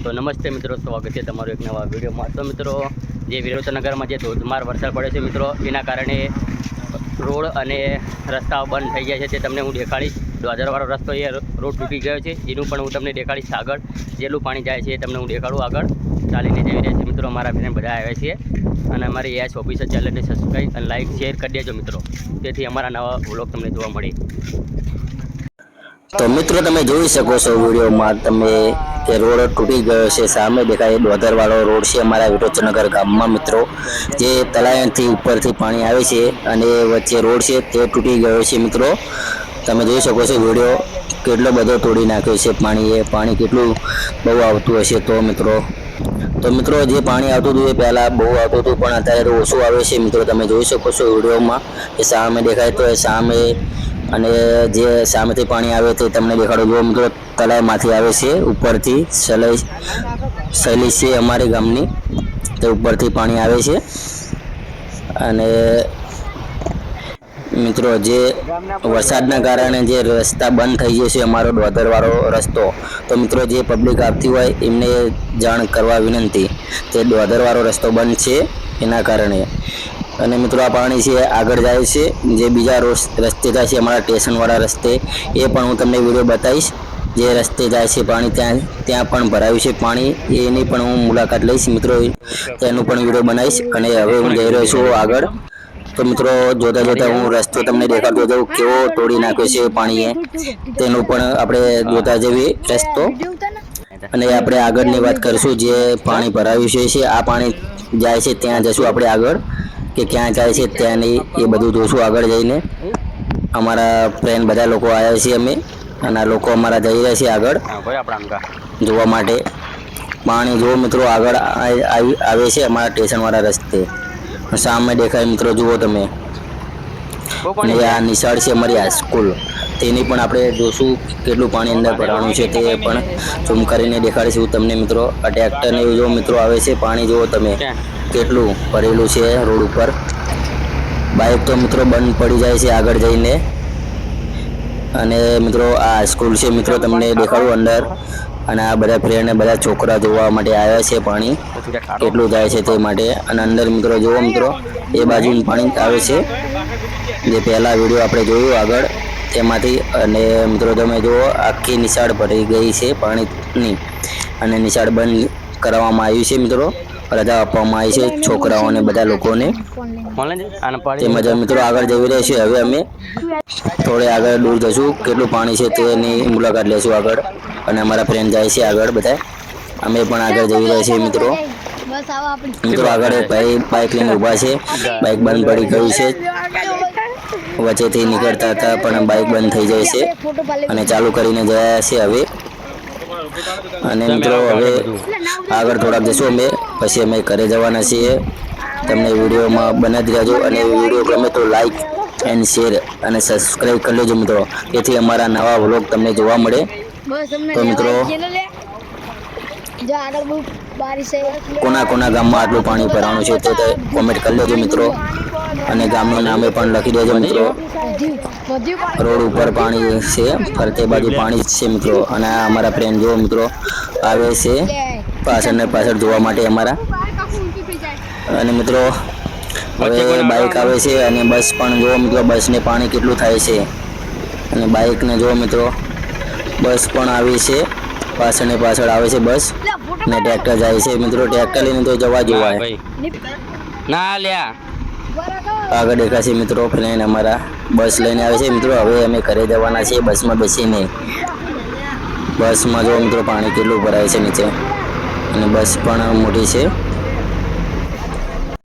તો નમસ્તે મિત્રો, સ્વાગત છે તમારું એક નવા વિડીયોમાં। તો મિત્રો, જે વિરોચનગરમાં જે ધોધમાર વરસાદ પડે છે મિત્રો, એના કારણે રોડ અને રસ્તાઓ બંધ થઈ ગયા છે। તે તમને હું દેખાડીશ। દ્વારવાળો રસ્તો એ રોડ તૂટી ગયો છે, એનું પણ હું તમને દેખાડીશ। આગળ જેટલું પાણી જાય છે એ તમને હું દેખાડું। આગળ ચાલીને જઈ રહ્યા છે મિત્રો, અમારા ફ્રેન્ડ બધા આવ્યા છીએ અને અમારી એસ ઓફિસર ચેનલને સબસ્ક્રાઈબ અને લાઇક શેર કરી દેજો મિત્રો, તેથી અમારા નવા વ્લોગ તમને જોવા મળે। તો મિત્રો તમે જોઈ શકો છો વિડીયોમાં તમે કે રોડ તૂટી ગયો છે। સામે દેખાય દ્વારવાળો રોડ છે અમારા વિરોચનગર ગામમાં મિત્રો, જે તળાવથી ઉપરથી પાણી આવે છે અને વચ્ચે રોડ છે તે તૂટી ગયો છે મિત્રો। તમે જોઈ શકો છો વિડીયો કેટલો બધો તોડી નાખ્યો છે પાણીએ। પાણી કેટલું બહુ આવતું હશે તો મિત્રો જે પાણી આવતું હતું એ પહેલાં બહુ આવતું હતું, પણ અત્યારે ઓછું આવે છે મિત્રો। તમે જોઈ શકો છો વિડીયોમાં એ સામે દેખાય તો એ સામે, અને જે સામેથી પાણી આવે તે તમને દેખાડો। જો મિત્રો તળાવમાંથી આવે છે ઉપરથી, સહેલી છે અમારી ગામની, તે ઉપરથી પાણી આવે છે। અને મિત્રો જે વરસાદના કારણે જે રસ્તા બંધ થઈ ગયો છે અમારો દ્વારવાળો રસ્તો, તો મિત્રો જે પબ્લિક આવતી હોય એમને જાણ કરવા વિનંતી, તે દ્વારવાળો રસ્તો બંધ છે એના કારણે। અને મિત્રો આ પાણી છે આગળ જાય છે, જે બીજા રસ્તે જાય છે અમારા સ્ટેશનવાળા રસ્તે, એ પણ હું તમને વિડીયો બતાવીશ। જે રસ્તે જાય છે પાણી ત્યાં પણ ભરાયું છે પાણી, એની પણ હું મુલાકાત લઈશ મિત્રો, તેનું પણ વિડીયો બનાવીશ। અને હવે હું જઈ રહ્યો છું આગળ। તો મિત્રો જોતા જોતા હું રસ્તો તમને દેખાડતો જાઉં કેવો તોડી નાખ્યો છે પાણીએ, તેનું પણ આપણે જોતા જઈએ રસ્તો। અને આપણે આગળની વાત કરીશું, જે પાણી ભરાયું છે આ પાણી જાય છે ત્યાં જશું આપણે આગળ, કે ક્યાં જાય છે ત્યાંની એ બધું જોશું આગળ જઈને। અમારા ફ્રેન્ડ બધા લોકો આવ્યા છીએ અમે, અને આ લોકો અમારા જઈ રહ્યા છે આગળ જોવા માટે। પાણી જુઓ મિત્રો આગળ આવે છે અમારા સ્ટેશનવાળા રસ્તે, સામે દેખાય મિત્રો જુઓ તમે। અને આ નિશાળ છે અમારી હાઈસ્કૂલ, તેની પણ આપણે જોશું કેટલું પાણી અંદર ભરાવાનું છે તે પણ ઝૂમ કરીને દેખાડીશું તમને મિત્રો। આ ટ્રેક્ટરને જો મિત્રો આવે છે, પાણી જુઓ તમે કેટલું ભરેલું છે રોડ ઉપર। બાઇક તો મિત્રો બંધ પડી જાય છે આગળ જઈને। અને મિત્રો આ સ્કૂલ છે મિત્રો, તમને દેખાડું અંદર, અને આ બધા ફ્રેન્ડ ને બધા છોકરા જોવા માટે આવ્યા છે પાણી કેટલું જાય છે તે માટે। અને અંદર મિત્રો જુઓ મિત્રો એ બાજુ પાણી આવે છે, જે પહેલા વિડીયો આપણે જોયું આગળ તેમાંથી। અને મિત્રો તમે જુઓ આખી નિશાળ ભરી ગઈ છે પાણીની, અને નિશાળ બંધ કરવામાં આવી છે મિત્રો, રજા આપવામાં આવી છે છોકરાઓને બધા લોકોને। તેમજ મિત્રો આગળ જઈ રહ્યા છીએ, હવે અમે થોડે આગળ દૂર જશું, કેટલું પાણી છે તેની મુલાકાત લેશું આગળ। અને અમારા ફ્રેન્ડ જાય છે આગળ બધા, અમે પણ આગળ જઈ રહ્યા છીએ મિત્રો। આગળ એક ભાઈ બાઇક લઈને ઊભા છે, બાઇક બંધ પડી ગઈ છે, વચ્ચેથી નીકળતા હતા પણ બાઇક બંધ થઈ જાય છે અને ચાલુ કરીને ગયા છે હવે। અને મિત્રો હવે આગળ થોડાક જશું અમે, પછી અમે ઘરે જવાના છીએ। તમને વિડીયોમાં બનાવી રહેજો, અને વિડીયો ગમે તો લાઈક એન્ડ શેર અને સબસ્ક્રાઈબ કરી લેજો મિત્રો, તેથી અમારા નવા વ્લોગ તમને જોવા મળે। તો મિત્રો કોના ગામમાં આટલું પાણી ભરાવાનું છે તે કોમેન્ટ કરી લેજો મિત્રો, અને ગામનું નામે પણ લખી દેજો મિત્રો। રોડ ઉપર પાણી છે, ફરતે બાજુ પાણી છે મિત્રો। અને અમારા ફ્રેન્ડ જો મિત્રો આવે છે પાછળ ને પાછળ જોવા માટે અમારા। અને મિત્રો હવે બાઇક આવે છે, અને બસ પણ જો મિત્રો, બસને પાણી કેટલું થાય છે। અને બાઇકને જો મિત્રો બસ પણ આવી છે, પાછળ ને પાછળ આવે છે બસ, ને ટ્રેક્ટર જાય છે મિત્રો। ટ્રેક્ટર લઈને તો જવા જોવાય ના લ્યા। આગળ દેખાશે મિત્રો ફ્રેન્ડ અમારા બસ લઈને આવે છે મિત્રો। હવે અમે ઘરે જવાના છીએ બસમાં બેસીને। બસમાં જો મિત્રો પાણી કેટલું ભરાય છે નીચે, અને બસ પણ મોટી છે।